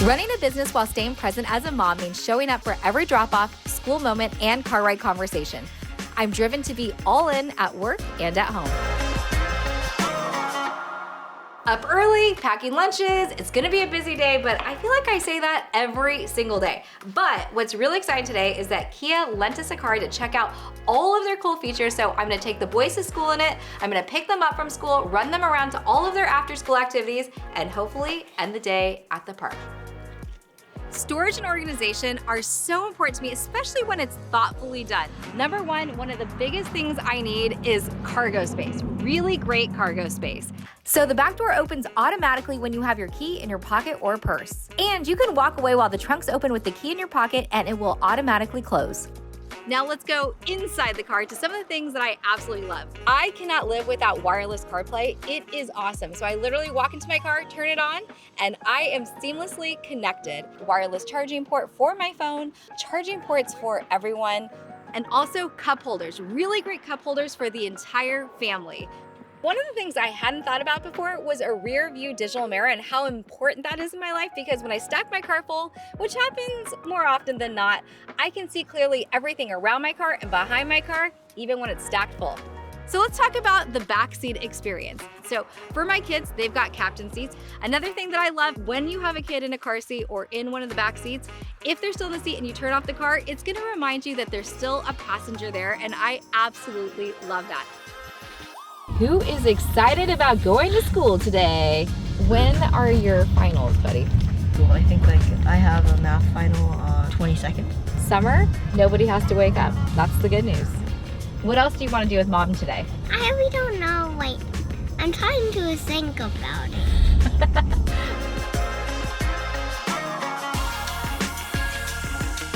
Running a business while staying present as a mom means showing up for every drop-off, school moment, and car ride conversation. I'm driven to be all in at work and at home. Up early, packing lunches. It's gonna be a busy day, but I feel like I say that every single day. But what's really exciting today is that Kia lent us a car to check out all of their cool features. So I'm gonna take the boys to school in it. I'm gonna pick them up from school, run them around to all of their after-school activities, and hopefully end the day at the park. Storage and organization are so important to me, especially when it's thoughtfully done. Number one of the biggest things I need is cargo space, really great cargo space. So the back door opens automatically when you have your key in your pocket or purse. And you can walk away while the trunk's open with the key in your pocket and it will automatically close. Now let's go inside the car to some of the things that I absolutely love. I cannot live without wireless CarPlay. It is awesome. So I literally walk into my car, turn it on, and I am seamlessly connected. Wireless charging port for my phone, charging ports for everyone, and also cup holders, really great cup holders for the entire family. One of the things I hadn't thought about before was a rear view digital mirror and how important that is in my life, because when I stack my car full, which happens more often than not, I can see clearly everything around my car and behind my car, even when it's stacked full. So let's talk about the backseat experience. So for my kids, they've got captain seats. Another thing that I love when you have a kid in a car seat or in one of the back seats, if they're still in the seat and you turn off the car, it's gonna remind you that there's still a passenger there, and I absolutely love that. Who is excited about going to school today? When are your finals, buddy? Well, I think I have a math final 22nd. Summer, nobody has to wake up. That's the good news. What else do you want to do with mom today? I really don't know. Like, I'm trying to think about it.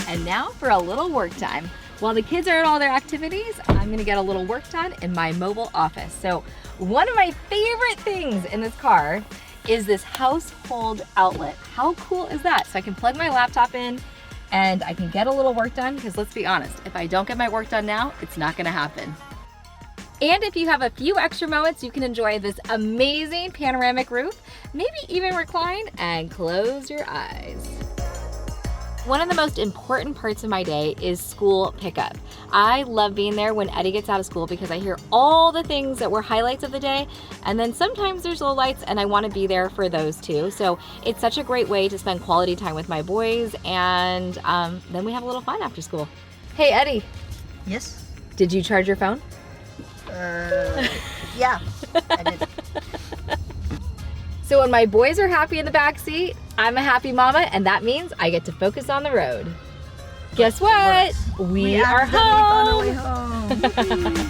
And now for a little work time. While the kids are at all their activities, I'm gonna get a little work done in my mobile office. So one of my favorite things in this car is this household outlet. How cool is that? So I can plug my laptop in and I can get a little work done, because let's be honest, if I don't get my work done now, it's not gonna happen. And if you have a few extra moments, you can enjoy this amazing panoramic roof, maybe even recline and close your eyes. One of the most important parts of my day is school pickup. I love being there when Eddie gets out of school because I hear all the things that were highlights of the day, and then sometimes there's lowlights and I want to be there for those too. So it's such a great way to spend quality time with my boys, and then we have a little fun after school. Hey Eddie. Yes? Did you charge your phone? Yeah, I did. So when my boys are happy in the back seat, I'm a happy mama, and that means I get to focus on the road. Guess what? We are home. Finally home.